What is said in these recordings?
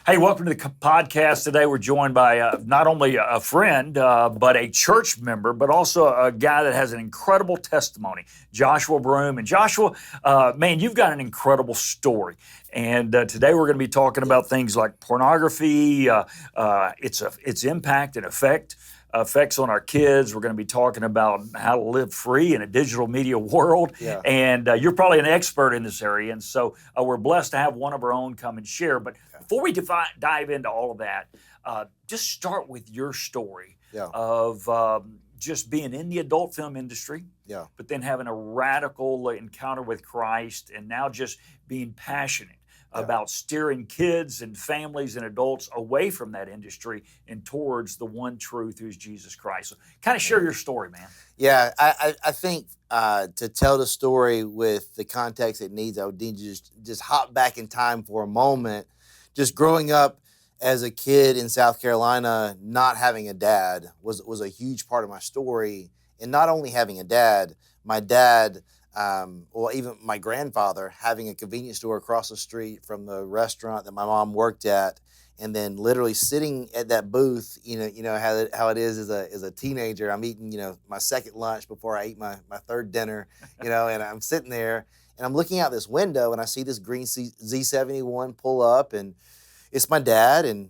Hey, welcome to the podcast. Today we're joined by not only a friend, but a church member, but also a guy that has an incredible testimony, Joshua Broome. And Joshua, man, you've got an incredible story. And today we're going to be talking about things like pornography, its impact and effects on our kids. We're going to be talking about how to live free in a digital media world. Yeah. And you're probably an expert in this area. And so we're blessed to have one of our own come and share. But before we dive into all of that, just start with your story of just being in the adult film industry, but then having a radical encounter with Christ, and now just being passionate about steering kids and families and adults away from that industry and towards the one truth, who's Jesus Christ. So kind of share your story, man. Yeah, I think to tell the story with the context it needs, I would need to just hop back in time for a moment. Just growing up as a kid in South Carolina, not having a dad was a huge part of my story. And not only having a dad, my dad, even my grandfather having a convenience store across the street from the restaurant that my mom worked at, and then literally sitting at that booth. You know how it is as a teenager. I'm eating my second lunch before I eat my third dinner. And I'm sitting there and I'm looking out this window and I see this green Z71 pull up, and it's my dad. And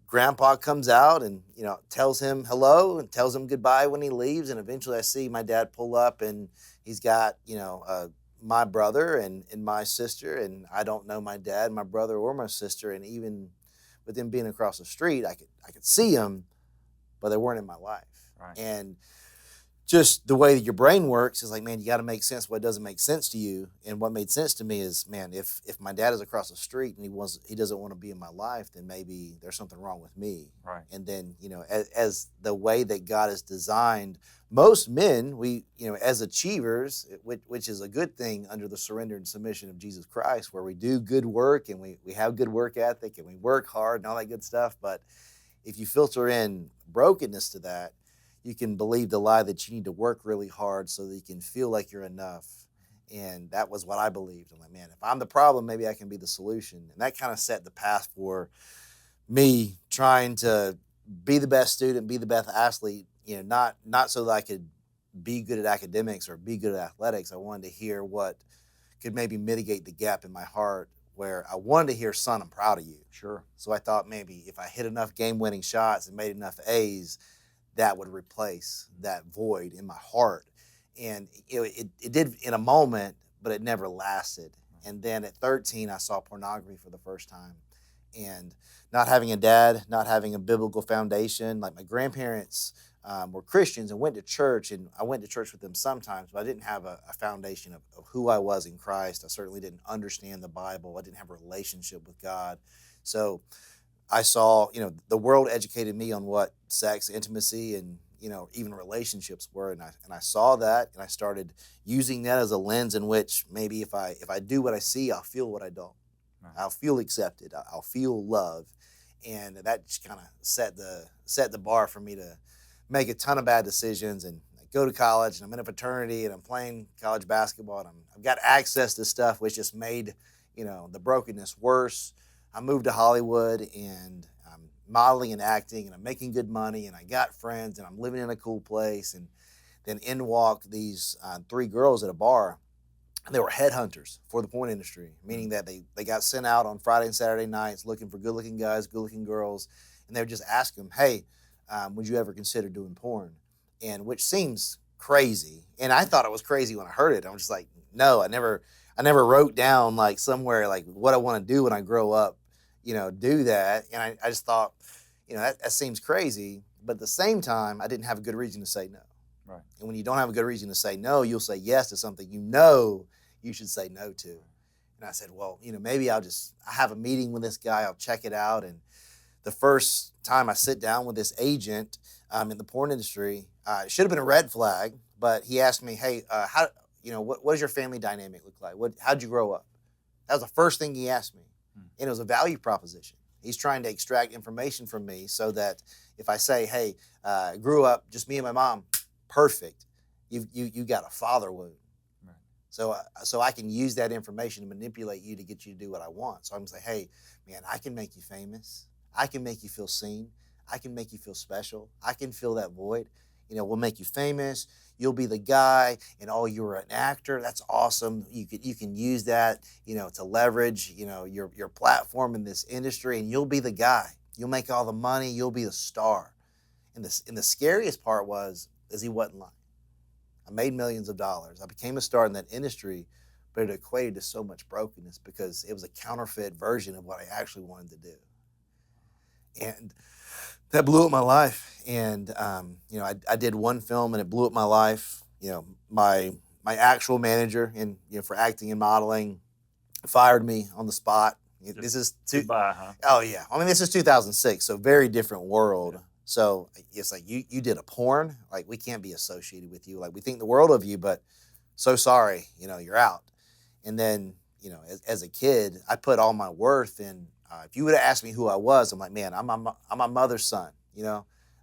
Grandpa comes out and tells him hello and tells him goodbye when he leaves. And eventually I see my dad pull up, and he's got my brother and my sister, and I don't know my dad, my brother, or my sister. And even with them being across the street, I could see them, but they weren't in my life. Right. And just the way that your brain works is like, man, you got to make sense of what doesn't make sense to you. And what made sense to me is, man, if my dad is across the street and he doesn't want to be in my life, then maybe there's something wrong with me. Right. And then as the way that God has designed most men, we as achievers, which is a good thing under the surrender and submission of Jesus Christ, where we do good work and we have good work ethic and we work hard and all that good stuff. But if you filter in brokenness to that, you can believe the lie that you need to work really hard so that you can feel like you're enough. And that was what I believed. I'm like, man, if I'm the problem, maybe I can be the solution. And that kind of set the path for me trying to be the best student, be the best athlete, not so that I could be good at academics or be good at athletics. I wanted to hear what could maybe mitigate the gap in my heart, where I wanted to hear, son, I'm proud of you. Sure. So I thought maybe if I hit enough game-winning shots and made enough A's, that would replace that void in my heart. And it did in a moment, but it never lasted. And then at 13, I saw pornography for the first time. And not having a dad, not having a biblical foundation, like my grandparents were Christians and went to church, and I went to church with them sometimes, but I didn't have a foundation of who I was in Christ. I certainly didn't understand the Bible. I didn't have a relationship with God. So I saw, the world educated me on what sex, intimacy, and, even relationships were. And I saw that, and I started using that as a lens in which maybe if I do what I see, I'll feel what I don't. Right. I'll feel accepted. I'll feel love. And that just kind of set the bar for me to make a ton of bad decisions. And I go to college, and I'm in a fraternity, and I'm playing college basketball, and I've got access to stuff which just made, the brokenness worse. I moved to Hollywood, and I'm modeling and acting, and I'm making good money, and I got friends, and I'm living in a cool place. And then in walk these 3 girls at a bar, and they were headhunters for the porn industry, meaning that they got sent out on Friday and Saturday nights looking for good-looking guys, good-looking girls, and they would just ask them, hey, would you ever consider doing porn? And which seems crazy, and I thought it was crazy when I heard it. I'm just like, no, I never wrote down like somewhere like what I want to do when I grow up, do that. And I just thought, that seems crazy. But at the same time, I didn't have a good reason to say no. Right. And when you don't have a good reason to say no, you'll say yes to something you should say no to. And I said, well, maybe I have a meeting with this guy. I'll check it out. And the first time I sit down with this agent in the porn industry, it should have been a red flag. But he asked me, hey, what does your family dynamic look like? How'd you grow up? That was the first thing he asked me. And it was a value proposition. He's trying to extract information from me so that if I say, hey, I grew up just me and my mom, perfect. You got a father wound. Right. So I can use that information to manipulate you to get you to do what I want. So I'm going to say, hey, man, I can make you famous. I can make you feel seen. I can make you feel special. I can fill that void. We'll make you famous. You'll be the guy, and you're an actor. That's awesome. You can use that, to leverage, your platform in this industry, and you'll be the guy. You'll make all the money. You'll be the star. And the scariest part is he wasn't lying. I made millions of dollars. I became a star in that industry, but it equated to so much brokenness because it was a counterfeit version of what I actually wanted to do. And that blew up my life. And, I did one film and it blew up my life. My actual manager for acting and modeling fired me on the spot. This is goodbye, huh? Oh, yeah. I mean, this is 2006, so very different world. Yeah. So it's like, you did a porn, like we can't be associated with you. Like we think the world of you, but so sorry, you're out. And then, as a kid, I put all my worth in. If you would have asked me who I was, I'm like, man, I'm my mother's son.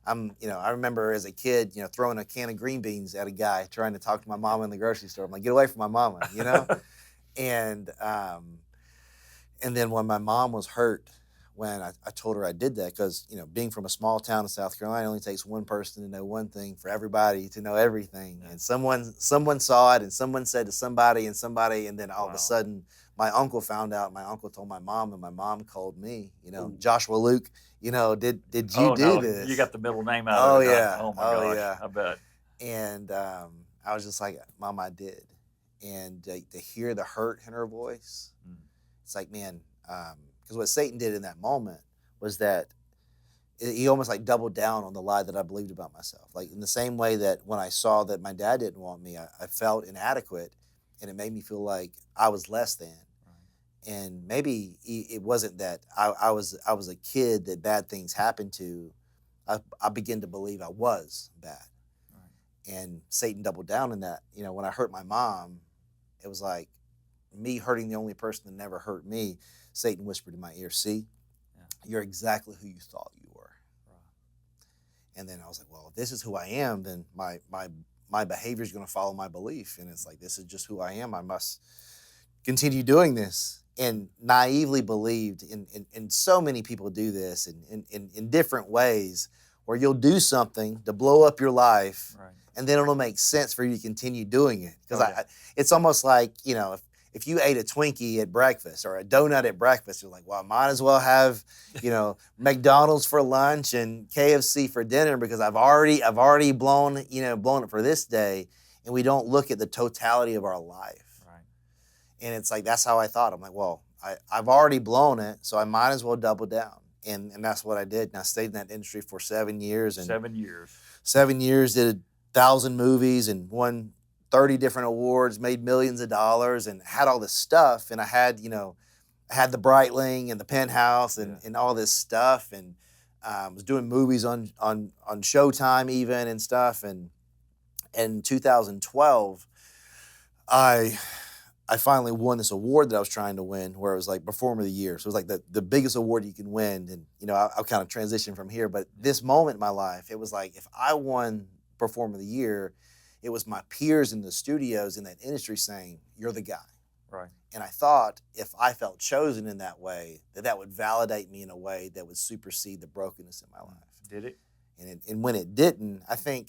I remember as a kid, throwing a can of green beans at a guy trying to talk to my mama in the grocery store. I'm like, get away from my mama, and then when my mom was hurt, when I told her I did that, because, being from a small town in South Carolina, it only takes one person to know one thing for everybody to know everything. Yeah. And someone saw it, and someone said to somebody, and then all of a sudden, my uncle found out. My uncle told my mom, and my mom called me. Joshua Luke. Did you do this? You got the middle name out of it. Yeah. Oh my gosh. Yeah. I bet. And I was just like, Mom, I did. And to hear the hurt in her voice, it's like, man. Because what Satan did in that moment was that he almost like doubled down on the lie that I believed about myself. Like in the same way that when I saw that my dad didn't want me, I felt inadequate, and it made me feel like I was less than. Right. And maybe it wasn't that I was a kid that bad things happened to. I began to believe I was bad. Right. And Satan doubled down in that. When I hurt my mom, it was like me hurting the only person that never hurt me. Satan whispered in my ear, see, you're exactly who you thought you were. Right. And then I was like, well, if this is who I am, then my behavior is going to follow my belief. And it's like, this is just who I am. I must continue doing this. And naively believed in so many people do this in different ways, where you'll do something to blow up your life, right, and then it'll make sense for you to continue doing it. Because it's almost like, if you ate a Twinkie at breakfast or a donut at breakfast, you're like, well, I might as well have, McDonald's for lunch and KFC for dinner, because I've already blown it for this day. And we don't look at the totality of our life. Right. And it's like, that's how I thought. I'm like, well, I've already blown it, so I might as well double down. And that's what I did. And I stayed in that industry for 7 years. And 7 years. 7 years, did 1,000 movies and won 30 different awards, made millions of dollars, and had all this stuff. And I had, I had the Breitling and the Penthouse and all this stuff, and was doing movies on Showtime even and stuff. And in 2012, I finally won this award that I was trying to win, where it was like Performer of the Year. So it was like the biggest award you can win. And, I'll kind of transition from here. But this moment in my life, it was like, if I won Performer of the Year, it was my peers in the studios in that industry saying, you're the guy. Right. And I thought if I felt chosen in that way, that would validate me in a way that would supersede the brokenness in my life. Did it? And when it didn't, I think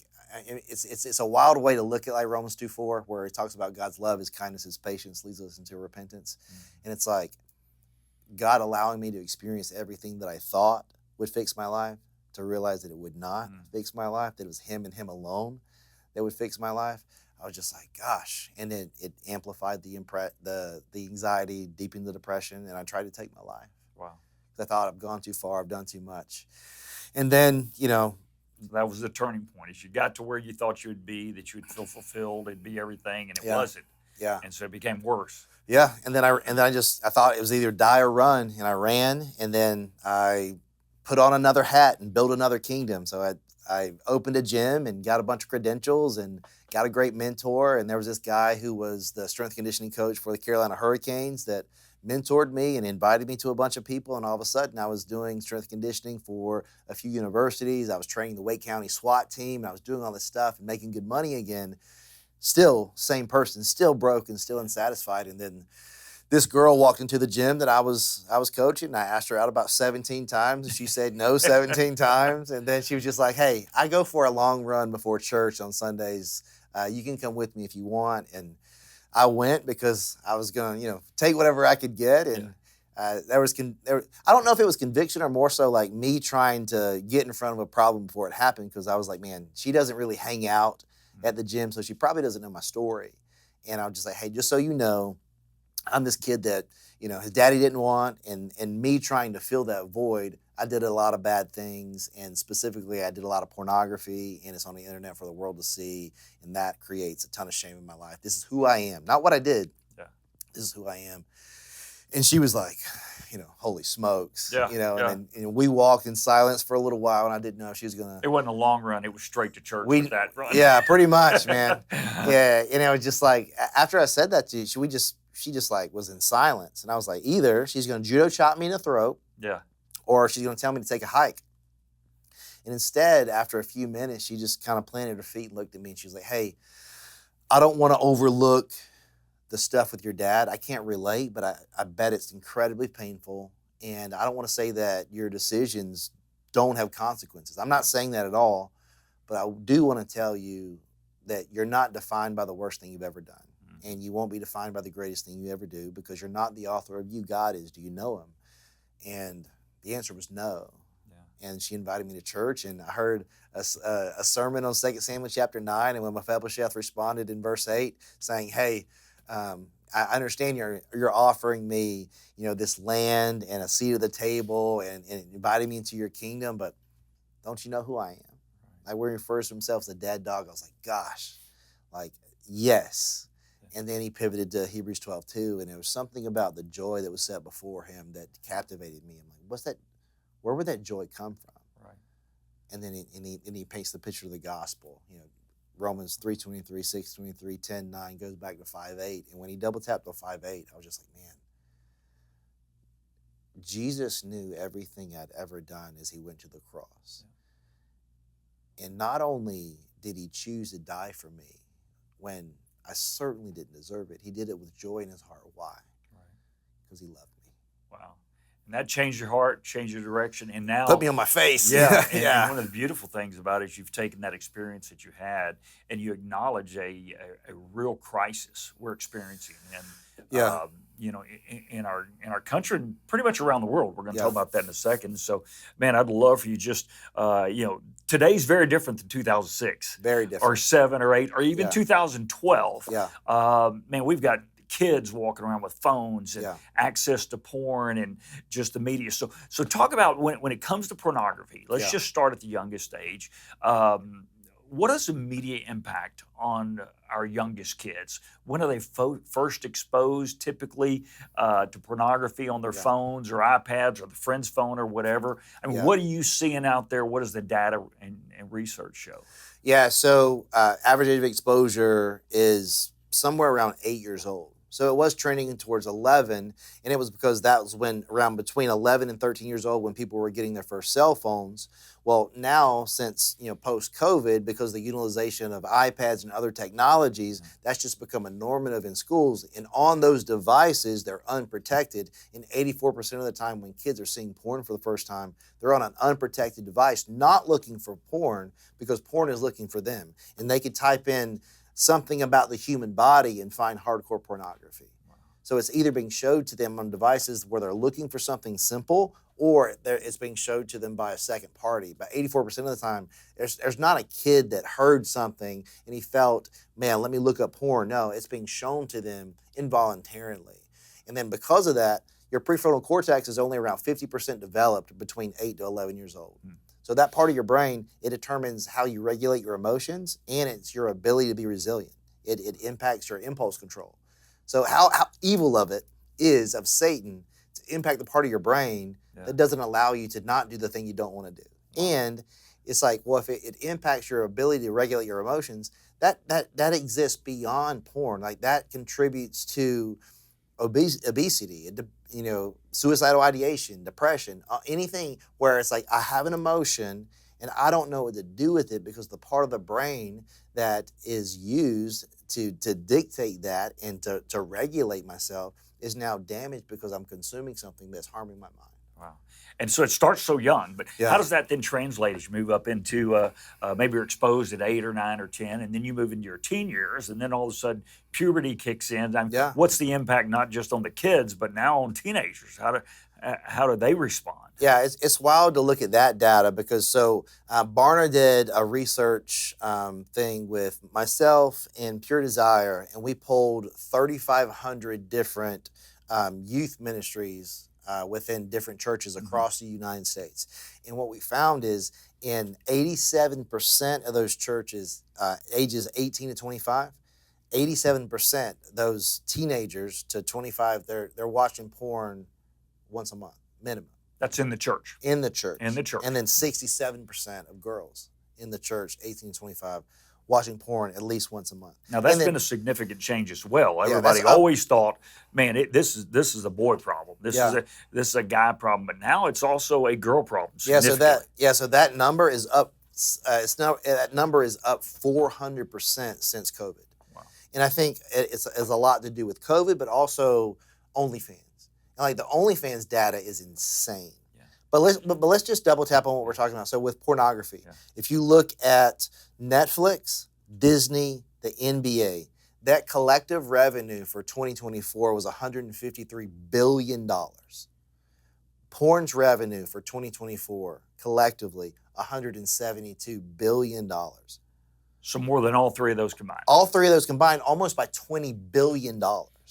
it's a wild way to look at like Romans 2:4, where it talks about God's love, His kindness, His patience leads us into repentance. Mm-hmm. And it's like God allowing me to experience everything that I thought would fix my life, to realize that it would not fix my life, that it was Him and Him alone that would fix my life. I was just like, gosh. And then it amplified the anxiety, deepened the depression, and I tried to take my life. Wow. I thought I've gone too far, I've done too much. And then, that was the turning point. As you got to where you thought you would be, that you would feel fulfilled, it'd be everything, and it wasn't. Yeah. And so it became worse. Yeah. And then I thought it was either die or run, and I ran, and then I put on another hat and built another kingdom. So I opened a gym and got a bunch of credentials and got a great mentor. And there was this guy who was the strength conditioning coach for the Carolina Hurricanes that mentored me and invited me to a bunch of people. And all of a sudden I was doing strength conditioning for a few universities. I was training the Wake County SWAT team. And I was doing all this stuff and making good money again. still same person, still broken, still unsatisfied. And then this girl walked into the gym that I was coaching, and I asked her out about 17 times, and she said no 17 times. And then she was just like, hey, I go for a long run before church on Sundays. You can come with me if you want. And I went because I was going to, take whatever I could get. And I don't know if it was conviction or more so like me trying to get in front of a problem before it happened, because I was like, man, she doesn't really hang out at the gym, so she probably doesn't know my story. And I was just like, hey, just so you know, I'm this kid that, his daddy didn't want, and me trying to fill that void, I did a lot of bad things, and specifically I did a lot of pornography, and it's on the internet for the world to see, and that creates a ton of shame in my life. This is who I am, not what I did. Yeah. This is who I am. And she was like, holy smokes, And we walked in silence for a little while, and I didn't know if she was going to. It wasn't a long run. It was straight to church with that run. Yeah, pretty much, man. Yeah, and it was just like, after I said that to you, she just like was in silence. And I was like, either she's going to judo chop me in the throat, or she's going to tell me to take a hike. And instead, after a few minutes, she just kind of planted her feet and looked at me, and she was like, hey, I don't want to overlook the stuff with your dad. I can't relate, but I bet it's incredibly painful. And I don't want to say that your decisions don't have consequences. I'm not saying that at all, but I do want to tell you that you're not defined by the worst thing you've ever done. And you won't be defined by the greatest thing you ever do, because you're not the author of you. God is. Do you know him? And the answer was no. Yeah. And she invited me to church, and I heard a sermon on 2 Samuel chapter 9, and when Mephibosheth responded in verse 8 saying, hey, I understand you're offering me, this land and a seat at the table and inviting me into your kingdom, but don't you know who I am? Like, where he refers to himself as a dead dog. I was like, gosh, like, yes. And then he pivoted to Hebrews 12:2, and there was something about the joy that was set before him that captivated me. I'm like, where would that joy come from? Right. And then he paints the picture of the gospel. Romans 3:23, 6:23, 10:9 goes back to 5:8. And when he double tapped on 5:8, I was just like, man, Jesus knew everything I'd ever done as he went to the cross. Yeah. And not only did he choose to die for me when I certainly didn't deserve it, he did it with joy in his heart. Why? Because he loved me. Wow. And that changed your heart, changed your direction, and now put me on my face. Yeah, and one of the beautiful things about it is you've taken that experience that you had, and you acknowledge a real crisis we're experiencing, and in our country and pretty much around the world. We're going to talk about that in a second. So, man, I'd love for you just today's very different than 2006, very different, or 7 or 8, or even 2012. Man, we've got kids walking around with phones and access to porn and just the media. So talk about when it comes to pornography. Let's just start at the youngest age. What is the media impact on our youngest kids? When are they first exposed typically to pornography on their phones or iPads or the friend's phone or whatever? I mean, what are you seeing out there? What does the data and research show? Yeah, so average age of exposure is somewhere around 8 years old. So it was trending towards 11, and it was because that was when around between 11 and 13 years old when people were getting their first cell phones. Well, now since post-COVID, because of the utilization of iPads and other technologies, that's just become a normative in schools. And on those devices, they're unprotected. And 84% of the time when kids are seeing porn for the first time, they're on an unprotected device, not looking for porn, because porn is looking for them. And they could type in something about the human body and find hardcore pornography. Wow. So it's either being showed to them on devices where they're looking for something simple, or it's being showed to them by a second party. But 84% of the time, there's not a kid that heard something and he felt, man, let me look up porn. No, it's being shown to them involuntarily. And then because of that, your prefrontal cortex is only around 50% developed between 8 to 11 years old. So that part of your brain, it determines how you regulate your emotions, and it's your ability to be resilient. It impacts your impulse control. So how evil of it is of Satan to impact the part of your brain that doesn't allow you to not do the thing you don't want to do. And it's like, well, if it impacts your ability to regulate your emotions, that exists beyond porn. Like, that contributes to obesity, suicidal ideation, depression, anything where it's like, I have an emotion and I don't know what to do with it because the part of the brain that is used to dictate that and to regulate myself is now damaged because I'm consuming something that's harming my mind. Wow. And so it starts so young, but Yeah. how does that then translate as you move up into maybe you're exposed at 8 or 9 or 10, and then you move into your teen years, and then all of a sudden puberty kicks in. Yeah. What's the impact not just on the kids, but now on teenagers? How do they respond? Yeah, it's wild to look at that data because Barna did a research thing with myself and Pure Desire, and we polled 3,500 different youth ministries within different churches across the United States. And what we found is in 87% of those churches, ages 18 to 25, 87% those teenagers to 25, they're watching porn once a month, minimum. That's in the church. In the church. In the church. And then 67% of girls in the church, 18 to 25, watching porn at least once a month. Now that's been a significant change as well. Yeah, Everybody always thought, man, this is a boy problem. This is a guy problem. But now it's also a girl problem. So that number is up. That number is up 400% since COVID. Wow. And I think it's a lot to do with COVID, but also OnlyFans. And like the OnlyFans data is insane. Yeah. But let's just double tap on what we're talking about. So with pornography, if you look at Netflix, Disney, the NBA, that collective revenue for 2024 was $153 billion. Porn's revenue for 2024 collectively, $172 billion. So more than all three of those combined. All three of those combined, almost by $20 billion.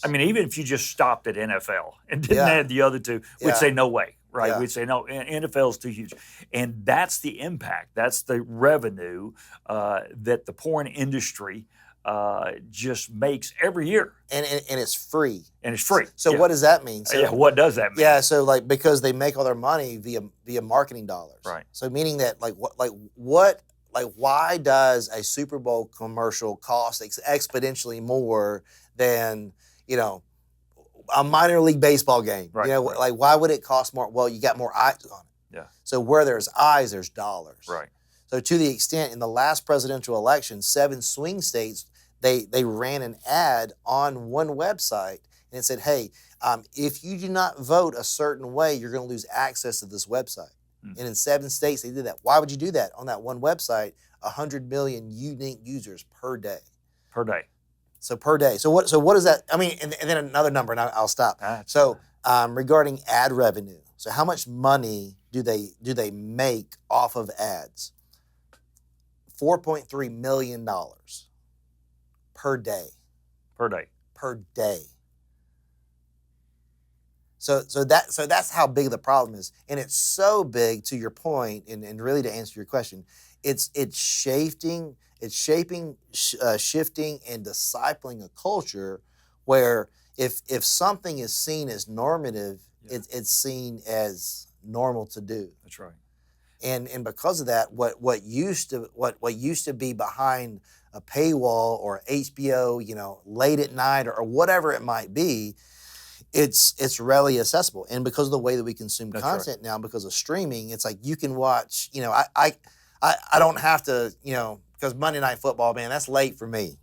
I mean, even if you just stopped at NFL and didn't add the other two, we'd say no way, right? Yeah. We'd say no, NFL's too huge. And that's the impact. That's the revenue that the porn industry just makes every year. And it's free. And it's free. So what does that mean? So, what does that mean? Yeah, so like because they make all their money via marketing dollars. Right. So meaning that why does a Super Bowl commercial cost exponentially more than, a minor league baseball game? Right, Like why would it cost more? Well, you got more eyes on it. Yeah. So where there's eyes, there's dollars. Right. So to the extent in the last presidential election, 7 swing states, they ran an ad on one website and it said, hey, if you do not vote a certain way, you're going to lose access to this website. And in 7 states, they did that. Why would you do that? On that one website, 100 million unique users per day. Per day. So per day. So what is that? I mean, and then another number, and I'll stop. Regarding ad revenue. So how much money do they make off of ads? $4.3 million per day. Per day. Per day. So that's how big the problem is, and it's so big. To your point, and really to answer your question, it's shifting, and discipling a culture where if something is seen as normative, it's seen as normal to do. That's right. And because of that, what used to be behind a paywall or HBO, late at night or whatever it might be, it's readily accessible. And because of the way that we consume content now, because of streaming, it's like you can watch, I don't have to, because Monday Night Football, man, that's late for me,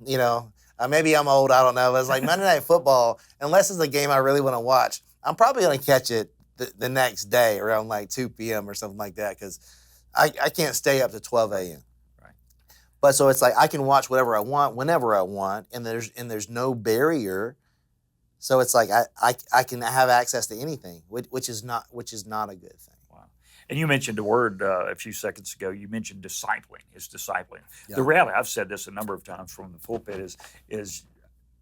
maybe I'm old, I don't know, but it's like Monday Night Football, unless it's a game I really want to watch, I'm probably going to catch it the next day around like 2 p.m. or something like that, because I can't stay up to 12 a.m. Right. But so it's like I can watch whatever I want, whenever I want, and there's no barrier. So it's like I can have access to anything, which is not a good thing. Wow. And you mentioned a word a few seconds ago. You mentioned discipling. It's discipling. Yeah. The reality, I've said this a number of times from the pulpit, is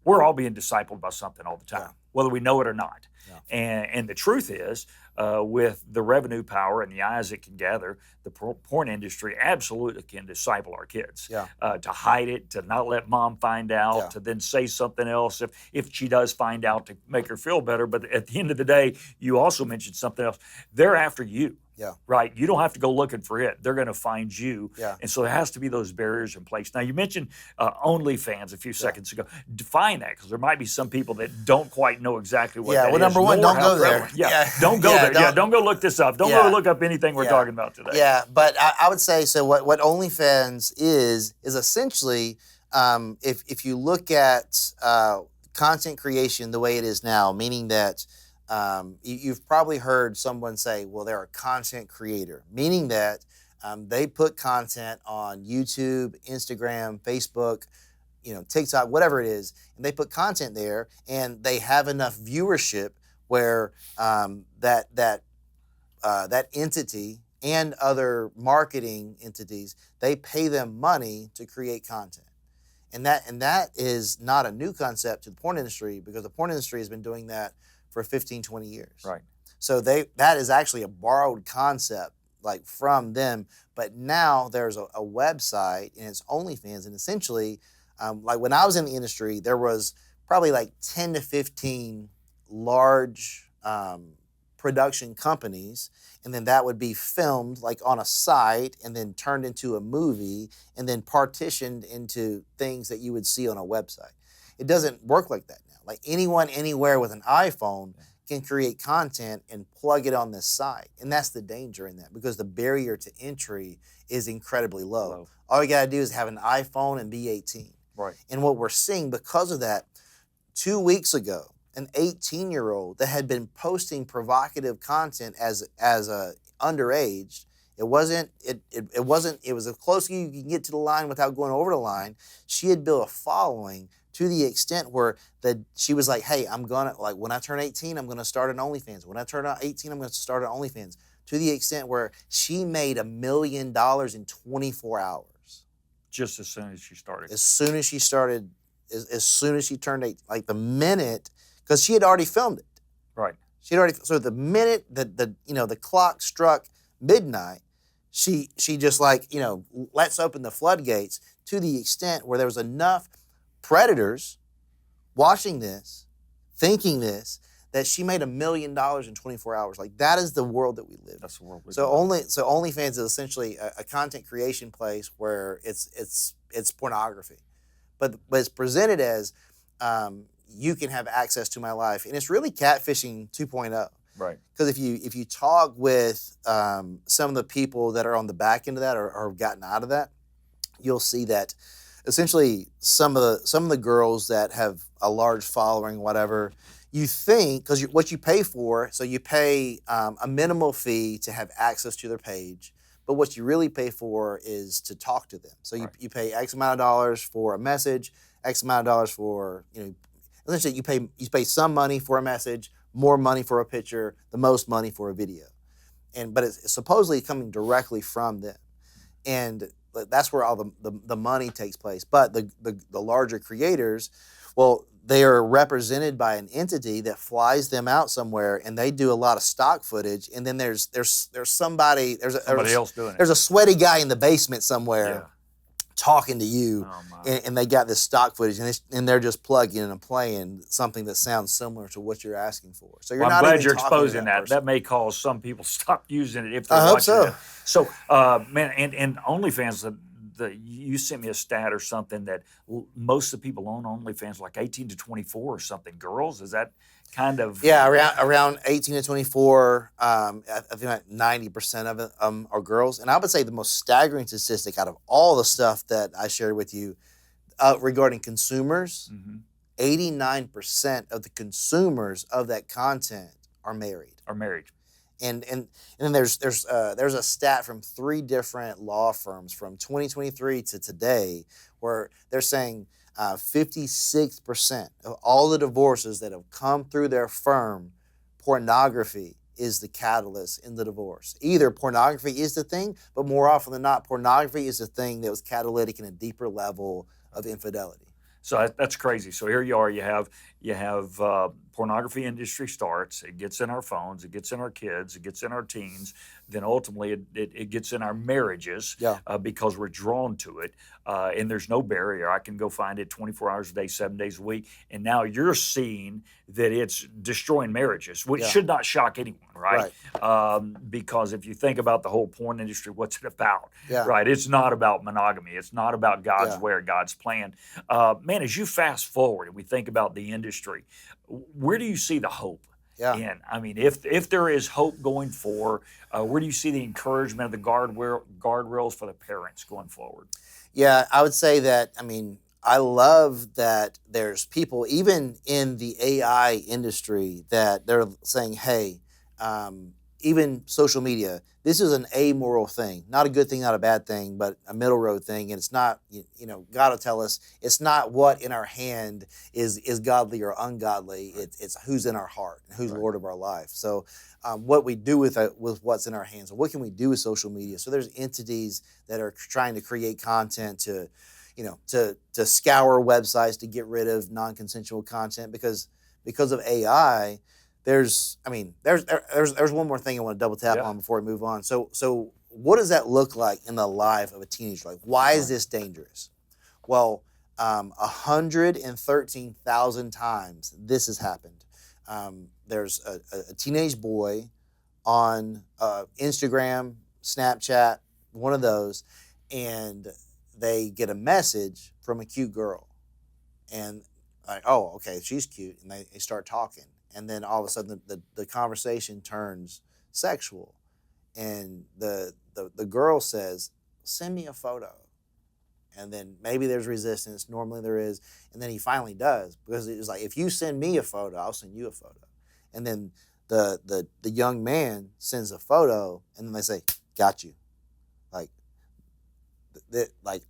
we're all being discipled by something all the time, whether we know it or not. Yeah. And the truth is, with the revenue power and the eyes it can gather, the porn industry absolutely can disciple our kids. Yeah. To hide it, to not let mom find out, to then say something else if she does find out to make her feel better. But at the end of the day, you also mentioned something else. They're after you. Yeah. Right. You don't have to go looking for it. They're going to find you. Yeah. And so there has to be those barriers in place. Now, you mentioned OnlyFans a few seconds ago. Define that, because there might be some people that don't quite know exactly what that is. Well, number one, don't go there. Don't go there. Yeah, don't go look this up. Don't go look up anything we're talking about today. Yeah, but I would say, so what OnlyFans is essentially, if you look at content creation the way it is now, meaning that you've probably heard someone say, well, they're a content creator, meaning that they put content on YouTube, Instagram, Facebook, TikTok, whatever it is, and they put content there, and they have enough viewership where that entity and other marketing entities, they pay them money to create content. And that is not a new concept to the porn industry, because the porn industry has been doing that for 15, 20 years. Right. So that is actually a borrowed concept like from them. But now there's a website, and it's OnlyFans, and essentially, like when I was in the industry, there was probably like 10 to 15 large production companies, and then that would be filmed like on a site and then turned into a movie and then partitioned into things that you would see on a website. It doesn't work like that now. Like anyone, anywhere with an iPhone can create content and plug it on this site. And that's the danger in that, because the barrier to entry is incredibly low. All you gotta do is have an iPhone and be 18. Right. And what we're seeing because of that, 2 weeks ago, an 18-year-old that had been posting provocative content as a underage, it was as close as you can get to the line without going over the line. She had built a following to the extent where she was like, hey, when I turn 18, I'm gonna start an OnlyFans. When I turn 18, I'm gonna start an OnlyFans. To the extent where she made $1 million in 24 hours. Just as soon as she started. As soon as she started, as soon as she turned 18, like the minute, because she had already filmed it. Right. So the minute the clock struck midnight, she just let's open the floodgates, to the extent where there was enough predators watching this, thinking this, that she made $1 million in 24 hours. Like, that is the world that we live in. That's the world we live in. So OnlyFans is essentially a content creation place where it's pornography, but it's presented as you can have access to my life, and it's really catfishing 2.0. Right. Because if you talk with some of the people that are on the back end of that or have gotten out of that, you'll see that essentially some of the girls that have a large following, whatever, you think, because what you pay for, so you pay a minimal fee to have access to their page, but what you really pay for is to talk to them. So you pay X amount of dollars for a message, X amount of dollars for, essentially you pay some money for a message, more money for a picture, the most money for a video. But it's supposedly coming directly from them. And that's where all the money takes place. But the larger creators, well, they are represented by an entity that flies them out somewhere, and they do a lot of stock footage. And then there's somebody else doing it. There's a sweaty guy in the basement somewhere talking to you, and they got this stock footage, and they're just plugging and playing something that sounds similar to what you're asking for. So you're I'm not glad even you're talking to exposing that. person. That may cause some people to stop using it if they're I watching hope it. So, man, and OnlyFans, you sent me a stat or something that most of the people on OnlyFans like 18 to 24 or something. Girls, is that kind of? Yeah, around 18 to 24. I think like 90% of it are girls. And I would say the most staggering statistic out of all the stuff that I shared with you regarding consumers, 89% of the consumers of that content are married. And then there's a stat from 3 different law firms from 2023 to today where they're saying 56% of all the divorces that have come through their firm, pornography is the catalyst in the divorce. Either pornography is the thing, but more often than not, pornography is the thing that was catalytic in a deeper level of infidelity. So that's crazy. So here you are. You have pornography industry starts. It gets in our phones. It gets in our kids. It gets in our teens. Then ultimately, it gets in our marriages because we're drawn to it. And there's no barrier. I can go find it 24 hours a day, 7 days a week. And now you're seeing that it's destroying marriages, which should not shock anyone, right? Because if you think about the whole porn industry, what's it about? Right? It's not about monogamy. It's not about God's way or God's plan. Man, as you fast forward and we think about the industry, where do you see the hope Yeah. And I mean, if there is hope going forward, where do you see the encouragement of the guardrails for the parents going forward? Yeah, I would say that, I mean, I love that there's people, even in the AI industry, that they're saying, hey, even social media, this is an amoral thing, not a good thing, not a bad thing, but a middle road thing. And it's not, God will tell us it's not what in our hand is godly or ungodly. It's who's in our heart and who's Lord of our life. So what we do with what's in our hands, and what can we do with social media? So there's entities that are trying to create content to scour websites to get rid of non-consensual content because of AI. There's one more thing I want to double tap on before we move on. So what does that look like in the life of a teenager? Like, why is this dangerous? Well, 113,000 times this has happened. There's a teenage boy on Instagram, Snapchat, one of those, and they get a message from a cute girl. And like, oh, okay, she's cute. And they start talking. And then all of a sudden the conversation turns sexual. And the girl says, send me a photo. And then maybe there's resistance. Normally there is. And then he finally does, because it was like, if you send me a photo, I'll send you a photo. And then the young man sends a photo, and then they say, got you. Like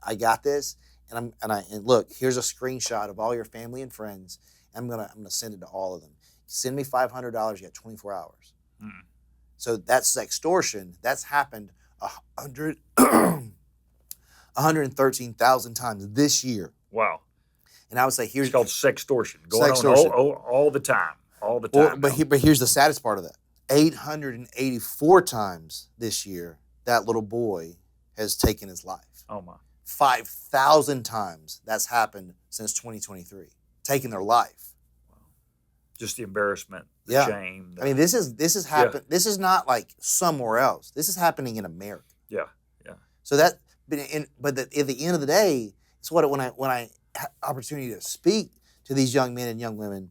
I got this, and look, here's a screenshot of all your family and friends. I'm gonna send it to all of them. Send me $500. You got 24 hours. So that's extortion. That's happened 113,000 times this year. Wow. And I would say it's called sextortion. Going on all the time. All the time. Well, but here's the saddest part of that. 884 times this year, that little boy has taken his life. Oh my. 5,000 times that's happened since 2023, taking their life. Wow. Just the embarrassment, the shame. I mean, this is happened. This is not like somewhere else. This is happening in America. Yeah, yeah. So at the end of the day, it's when I have opportunity to speak to these young men and young women,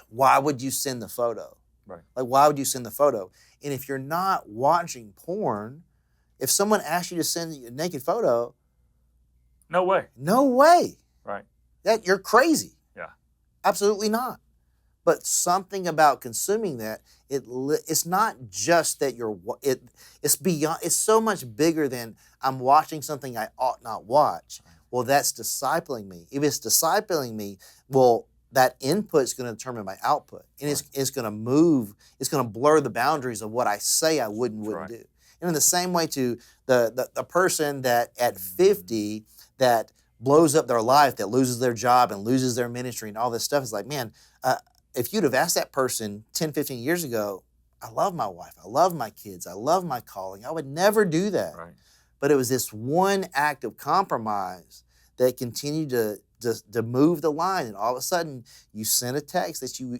why would you send the photo? Right. Like, why would you send the photo? And if you're not watching porn, if someone asks you to send a naked photo, no way. No way. Right. That you're crazy. Yeah. Absolutely not. But something about consuming that, it's not just that it's beyond, it's so much bigger than I'm watching something I ought not watch. Well, that's discipling me. If it's discipling me, well, that input is going to determine my output. And it's going to move, it's going to blur the boundaries of what I say I wouldn't do. And in the same way to the person that at 50 that blows up their life, that loses their job and loses their ministry and all this stuff, is like, man, if you'd have asked that person 10, 15 years ago, I love my wife, I love my kids, I love my calling, I would never do that. Right. But it was this one act of compromise that continued to move the line, and all of a sudden you send a text that you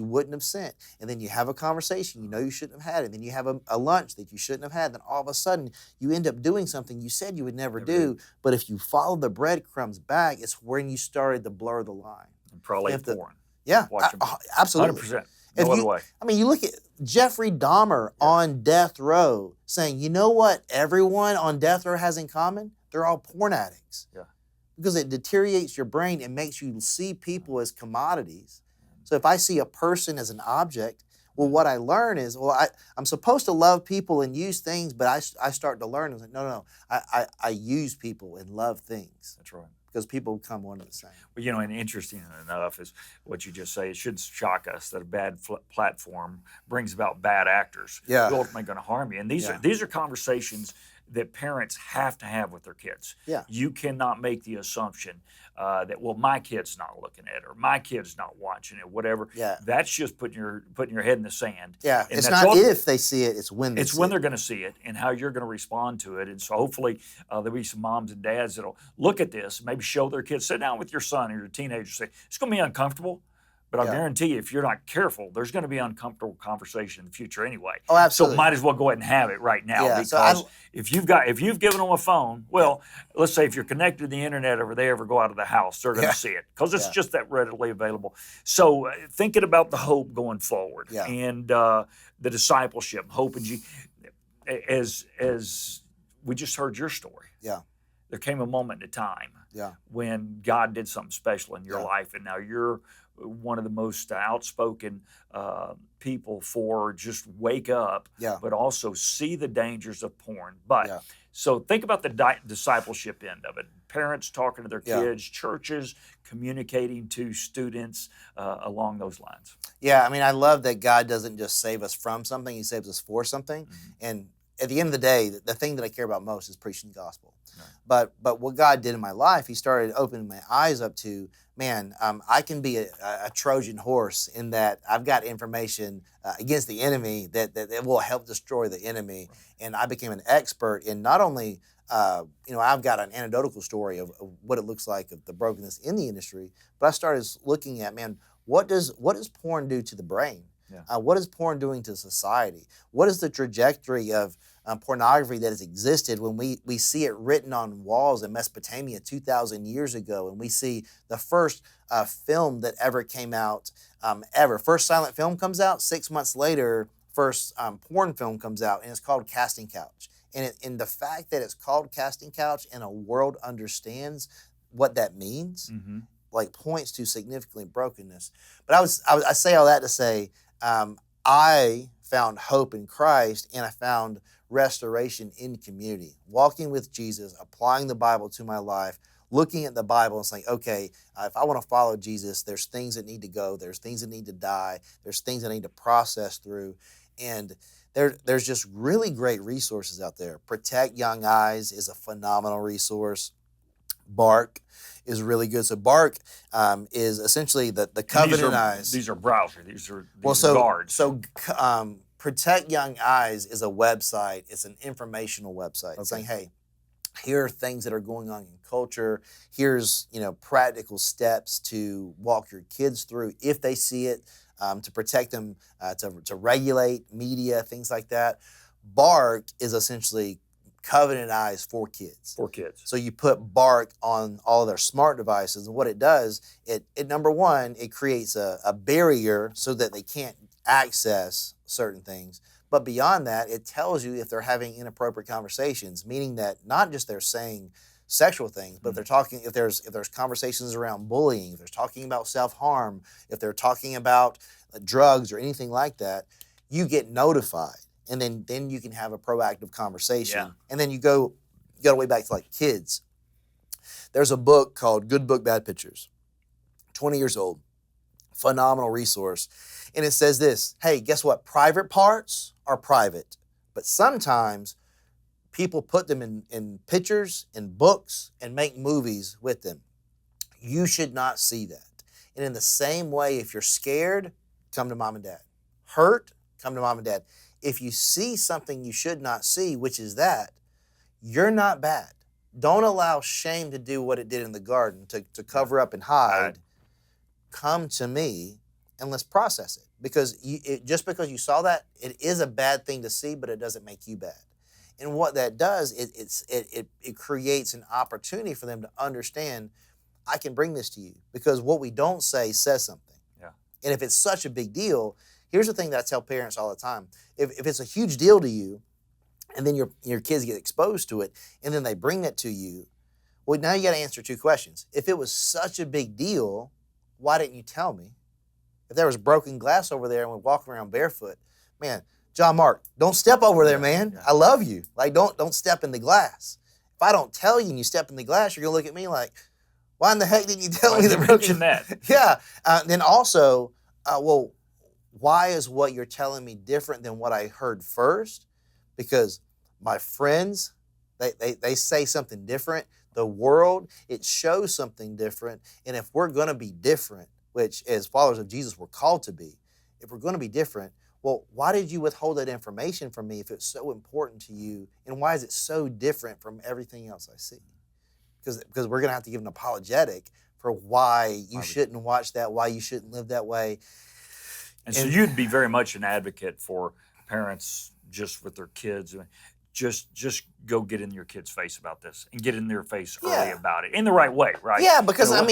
wouldn't have sent, and then you have a conversation you shouldn't have had, and then you have a lunch that you shouldn't have had, then all of a sudden you end up doing something you said you would never do. But if you follow the breadcrumbs back, it's when you started to blur the line. And probably porn. Yeah, absolutely. 100%. No other way. I mean, you look at Jeffrey Dahmer on death row saying, you know what everyone on death row has in common? They're all porn addicts. Yeah. Because it deteriorates your brain and makes you see people as commodities. So if I see a person as an object, well, what I learn is, I'm supposed to love people and use things, but I start to learn, it's like, no, I use people and love things. That's right. Because people become one and the same. Well, and interesting enough is what you just say. It shouldn't shock us that a bad platform brings about bad actors who ultimately going to harm you. And these are conversations that parents have to have with their kids. Yeah. You cannot make the assumption that, well, my kid's not looking at it, or my kid's not watching it, whatever. Yeah. That's just putting your head in the sand. Yeah. And it's not if they see it, it's when they see it. It's when they're going to see it and how you're going to respond to it. And so hopefully there'll be some moms and dads that'll look at this, maybe show their kids, sit down with your son or your teenager, say, it's going to be uncomfortable, But I'll guarantee you, if you're not careful, there's going to be uncomfortable conversation in the future anyway. Oh, absolutely. So might as well go ahead and have it right now, Yeah, because if you've given them a phone, well, let's say if you're connected to the internet or they ever go out of the house, they're going to see it because it's just that readily available. So thinking about the hope going forward and the discipleship, hope in Jesus, as we just heard your story. Yeah. There came a moment in time when God did something special in your life, and now you're one of the most outspoken people for just wake up, but also see the dangers of porn. But so think about the discipleship end of it. Parents talking to their kids, churches communicating to students along those lines. Yeah, I mean, I love that God doesn't just save us from something, he saves us for something. Mm-hmm. And at the end of the day, the thing that I care about most is preaching the gospel. Right. But what God did in my life, he started opening my eyes up to, man, I can be a Trojan horse in that I've got information against the enemy that will help destroy the enemy. Right. And I became an expert in not only, I've got an anecdotal story of what it looks like of the brokenness in the industry, but I started looking at, man, what does porn do to the brain? Yeah. What is porn doing to society? What is the trajectory of pornography that has existed when we see it written on walls in Mesopotamia 2,000 years ago, and we see the first film that ever came out ever. First silent film comes out, 6 months later, first porn film comes out, and it's called Casting Couch. And the fact that it's called Casting Couch and a world understands what that means, like points to significantly brokenness. But I say all that to say, I found hope in Christ, and I found restoration in community, walking with Jesus, applying the Bible to my life, looking at the Bible and saying, okay, if I want to follow Jesus, there's things that need to go, there's things that need to die, there's things I need to process through. And there's just really great resources out there. Protect Young Eyes is a phenomenal resource. Bark is really good. So Bark is essentially the covenant eyes. These are browsers. These are guards. So Protect Young Eyes is a website. It's an informational website. Okay. It's saying, hey, here are things that are going on in culture. Here's practical steps to walk your kids through if they see it, to protect them, to regulate media, things like that. Bark is essentially covenant eyes for kids. For kids. So you put Bark on all of their smart devices, and what it does, it number one, it creates a barrier so that they can't access certain things. But beyond that, it tells you if they're having inappropriate conversations, meaning that not just they're saying sexual things, but if there's conversations around bullying, if they're talking about self-harm, if they're talking about drugs or anything like that, you get notified. And then you can have a proactive conversation. Yeah. And then you go way back to like kids. There's a book called Good Book, Bad Pictures, 20 years old, phenomenal resource. And it says this, hey, guess what? Private parts are private, but sometimes people put them in pictures, in books, and make movies with them. You should not see that. And in the same way, if you're scared, come to mom and dad. Hurt, come to mom and dad. If you see something you should not see, which is that, you're not bad. Don't allow shame to do what it did in the garden, to cover up and hide. Right. Come to me and let's process it. Because just because you saw that, it is a bad thing to see, but it doesn't make you bad. And what that does, it creates an opportunity for them to understand, I can bring this to you. Because what we don't say says something. Yeah. And if it's such a big deal, here's the thing that I tell parents all the time. If it's a huge deal to you, and then your kids get exposed to it, and then they bring it to you, well, now you got to answer two questions. If it was such a big deal, why didn't you tell me? If there was broken glass over there and we're walking around barefoot, man, John Mark, don't step over there, man. Yeah. I love you. Like, don't step in the glass. If I don't tell you and you step in the glass, you're going to look at me like, why in the heck didn't you tell me the broken that? Yeah. Then also, well, why is what you're telling me different than what I heard first? Because my friends, they say something different. The world, it shows something different. And if we're going to be different, which as followers of Jesus we're called to be, if we're going to be different, well, why did you withhold that information from me if it's so important to you? And why is it so different from everything else I see? Because we're going to have to give an apologetic for why you shouldn't watch that, why you shouldn't live that way. And so you'd be very much an advocate for parents just with their kids. Just go get in your kid's face about this and get in their face early about it in the right way, right? Yeah, because I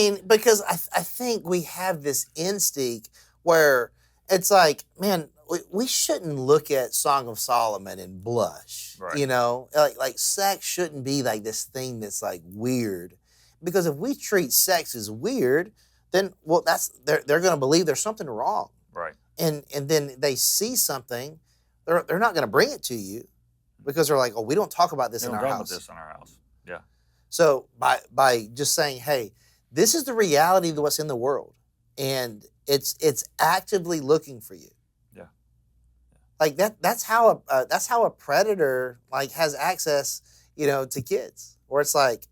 think we have this instinct where it's like, man, we shouldn't look at Song of Solomon and blush, right. You know? Like sex shouldn't be like this thing that's like weird. Because if we treat sex as weird, then, well, they're going to believe there's something wrong. Right. And then they see something, they're not going to bring it to you because they're like, oh, we don't talk about this in our house. We don't talk about this in our house. Yeah. So by just saying, hey, this is the reality of what's in the world, and it's actively looking for you. Yeah. Like that's how a predator like has access, to kids. Or it's like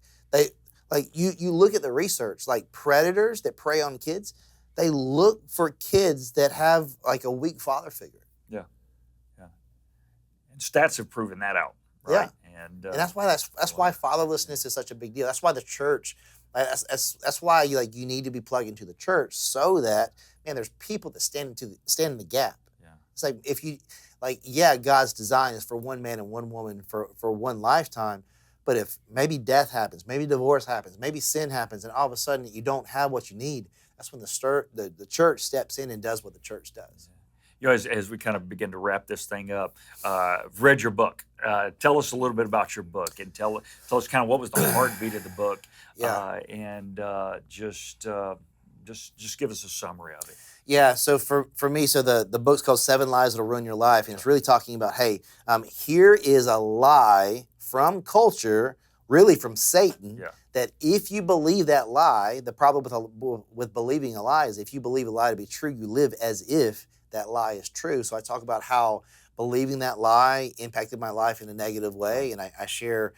you look at the research, like predators that prey on kids, they look for kids that have like a weak father figure. Yeah. Yeah. And stats have proven that out. Right? Yeah. And that's why fatherlessness is such a big deal. That's why the church, that's why you need to be plugged into the church so that, man, there's people that stand in the gap. Yeah. It's like if you God's design is for one man and one woman for one lifetime, but if maybe death happens, maybe divorce happens, maybe sin happens, and all of a sudden you don't have what you need, that's when the church steps in and does what the church does. As we kind of begin to wrap this thing up, I've read your book. Tell us a little bit about your book, and tell us kind of what was the heartbeat of the book, and just give us a summary of it. Yeah, so for me, so the book's called 7 Lies That'll Ruin Your Life, and it's really talking about, hey, here is a lie from culture, really from Satan, that if you believe that lie, the problem with believing a lie is if you believe a lie to be true, you live as if that lie is true. So I talk about how believing that lie impacted my life in a negative way, and I share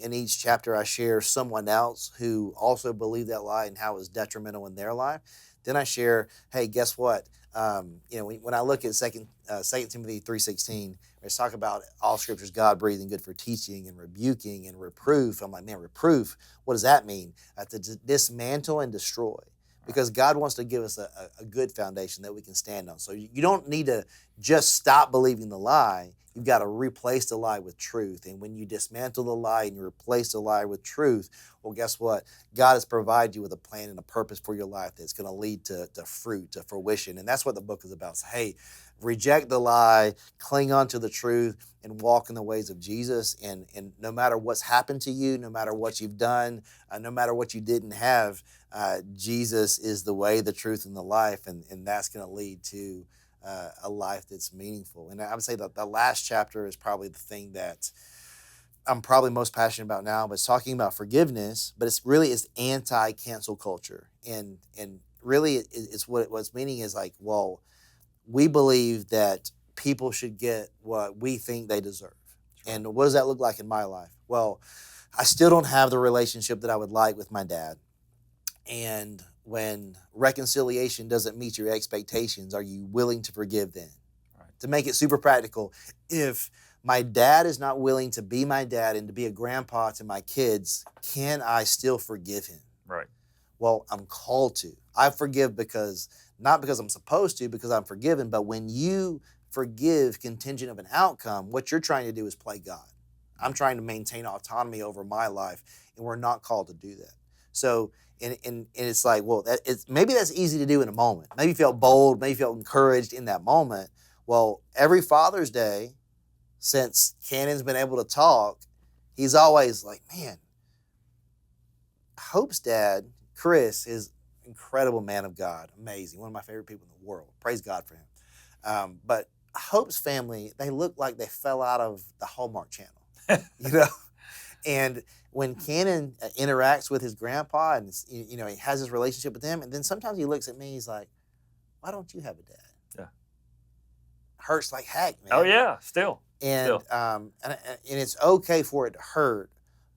in each chapter, I share someone else who also believed that lie and how it was detrimental in their life. Then I share, hey, guess what? When I look at 2 Timothy 3:16, it's talk about all scriptures God breathing good for teaching and rebuking and reproof. I'm like, man, reproof, what does that mean? To dismantle and destroy. Because God wants to give us a good foundation that we can stand on. So you don't need to just stop believing the lie. You've got to replace the lie with truth. And when you dismantle the lie and you replace the lie with truth, well, guess what? God has provided you with a plan and a purpose for your life that's going to lead to fruit, to fruition. And that's what the book is about. So, hey, reject the lie, cling on to the truth, and walk in the ways of Jesus. And no matter what's happened to you, no matter what you've done, no matter what you didn't have, Jesus is the way, the truth, and the life. And that's going to lead to a life that's meaningful. And I would say that the last chapter is probably the thing that I'm probably most passionate about now, but it's talking about forgiveness, but it's really anti-cancel culture. And really it's what's meaning is like, well, we believe that people should get what we think they deserve. And what does that look like in my life? Well, I still don't have the relationship that I would like with my dad. And when reconciliation doesn't meet your expectations, are you willing to forgive then? Right. To make it super practical, if my dad is not willing to be my dad and to be a grandpa to my kids, can I still forgive him? Right. Well, I'm called to. I forgive not because I'm supposed to, because I'm forgiven, but when you forgive contingent of an outcome, what you're trying to do is play God. I'm trying to maintain autonomy over my life, and we're not called to do that. So, and it's like, well, maybe that's easy to do in a moment. Maybe you felt bold, maybe you felt encouraged in that moment. Well, every Father's Day, since Cannon's been able to talk, he's always like, man, Hope's dad, Chris, is an incredible man of God, amazing, one of my favorite people in the world. Praise God for him. But Hope's family, they look like they fell out of the Hallmark Channel, And when Cannon interacts with his grandpa and he has his relationship with him, and then sometimes he looks at me, he's like, "Why don't you have a dad?" Yeah, hurts like heck, man. Oh yeah, still. And it's okay for it to hurt,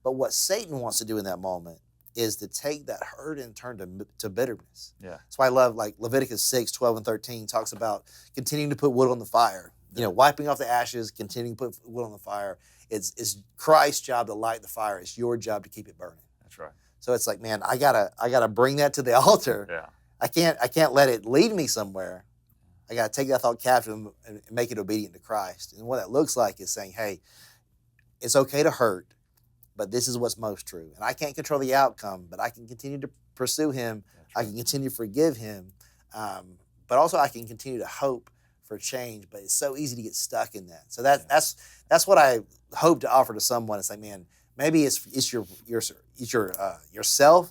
but what Satan wants to do in that moment is to take that hurt and turn to bitterness. Yeah, that's why I love like Leviticus 6:12-13 talks about continuing to put wood on the fire. Wiping off the ashes, continuing to put wood on the fire. It's Christ's job to light the fire. It's your job to keep it burning. That's right. So it's like, man, I gotta bring that to the altar. Yeah. I can't let it lead me somewhere. I gotta take that thought captive and make it obedient to Christ. And what that looks like is saying, hey, it's okay to hurt, but this is what's most true. And I can't control the outcome, but I can continue to pursue him. Right. I can continue to forgive him. But also I can continue to hope for change. But it's so easy to get stuck in that. So that's what I hope to offer to someone. It's like, man, maybe it's yourself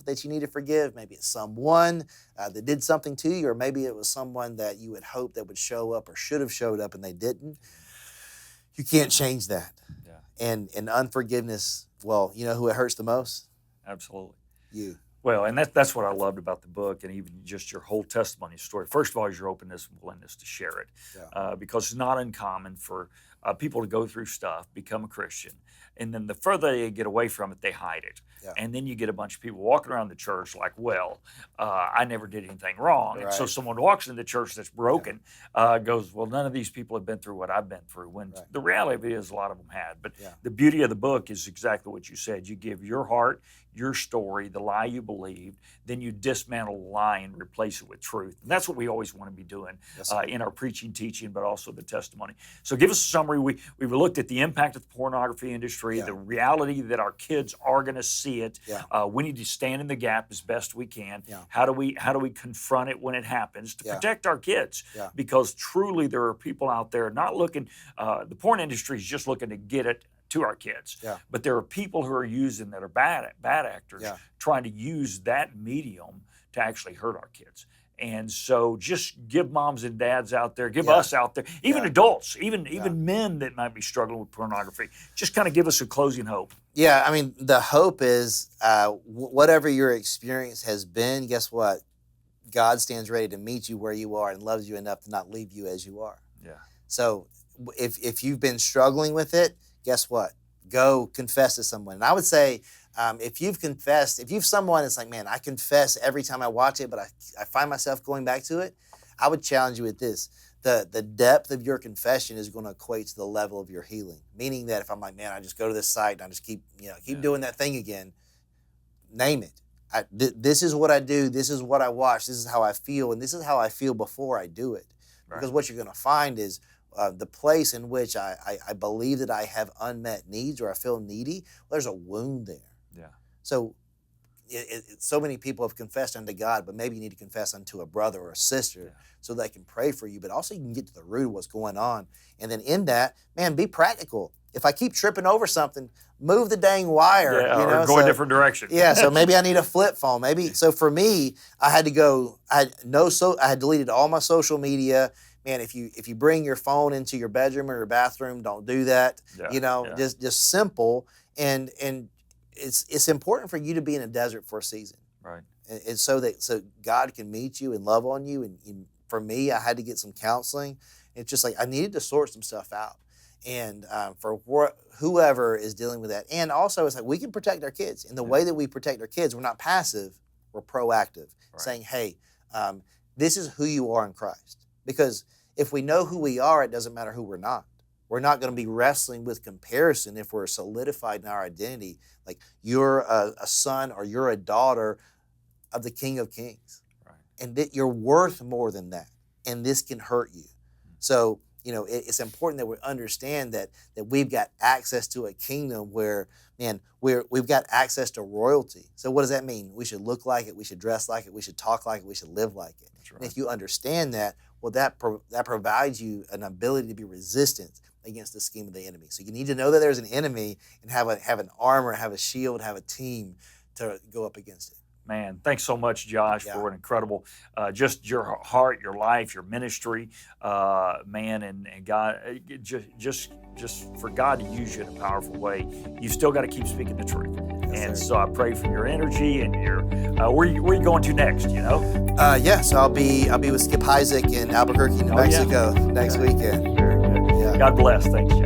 that you need to forgive. Maybe it's someone that did something to you, or maybe it was someone that you would hope that would show up or should have showed up and they didn't. You can't change that. Yeah. And unforgiveness, well, you know who it hurts the most? Absolutely. You. Well, and that's what I loved about the book, and even just your whole testimony story. First of all, is your openness and willingness to share it, because it's not uncommon for people to go through stuff, become a Christian, and then the further they get away from it, they hide it. Yeah. And then you get a bunch of people walking around the church like, well, I never did anything wrong. Right. And so someone walks into the church that's broken, goes, well, none of these people have been through what I've been through, when the reality is a lot of them had. But the beauty of the book is exactly what you said. You give your heart, your story, the lie you believed, then you dismantle the lie and replace it with truth. And that's what we always want to be doing in our preaching, teaching, but also the testimony. So give us a summary. We've looked at the impact of the pornography industry, the reality that our kids are going to see it. We need to stand in the gap as best we can. How do we confront it when it happens to protect our kids? Because truly there are people out there not looking, the porn industry is just looking to get it to our kids. But there are people who are using that are bad actors trying to use that medium to actually hurt our kids. And so just give moms and dads out there, give us out there, even adults, even men that might be struggling with pornography, just kind of give us a closing hope. Yeah, I mean, the hope is whatever your experience has been, guess what? God stands ready to meet you where you are and loves you enough to not leave you as you are. Yeah. So if you've been struggling with it, guess what? Go confess to someone. And I would say, if you've someone that's like, man, I confess every time I watch it, but I find myself going back to it, I would challenge you with this. The depth of your confession is going to equate to the level of your healing. Meaning that if I'm like, man, I just go to this site and I just keep doing that thing again, name it. This is what I do. This is what I watch. This is how I feel. And this is how I feel before I do it. Right. Because what you're going to find is the place in which I believe that I have unmet needs or I feel needy, well, there's a wound there. Yeah. So so many people have confessed unto God, but maybe you need to confess unto a brother or a sister so they can pray for you, but also you can get to the root of what's going on. And then in that, man, be practical. If I keep tripping over something, move the dang wire. Or go a different direction. So maybe I need a flip phone. So for me, I had deleted all my social media. Man, if you bring your phone into your bedroom or your bathroom, don't do that. Just simple. And it's important for you to be in a desert for a season. Right. And so God can meet you and love on you. And for me, I had to get some counseling. It's just like I needed to sort some stuff out. And for whoever is dealing with that. And also it's like we can protect our kids. And the way that we protect our kids, we're not passive, we're proactive. Right. Saying, hey, this is who you are in Christ. Because if we know who we are, it doesn't matter who we're not. We're not going to be wrestling with comparison if we're solidified in our identity. Like you're a son or you're a daughter of the King of Kings. Right. And that you're worth more than that. And this can hurt you. So, it's important that we understand that we've got access to a kingdom where, man, we've got access to royalty. So what does that mean? We should look like it. We should dress like it. We should talk like it. We should live like it. That's right. And if you understand that, well, that provides you an ability to be resistant against the scheme of the enemy. So you need to know that there's an enemy and have an armor, have a shield, have a team to go up against it. Man, thanks so much, Josh, for an incredible, just your heart, your life, your ministry, man, and God, just for God to use you in a powerful way. You still got to keep speaking the truth. And so I pray for your energy and your, where you going to next, So I'll be with Skip Isaac in Albuquerque, New Mexico next weekend. Very good. God bless. Thanks, Josh.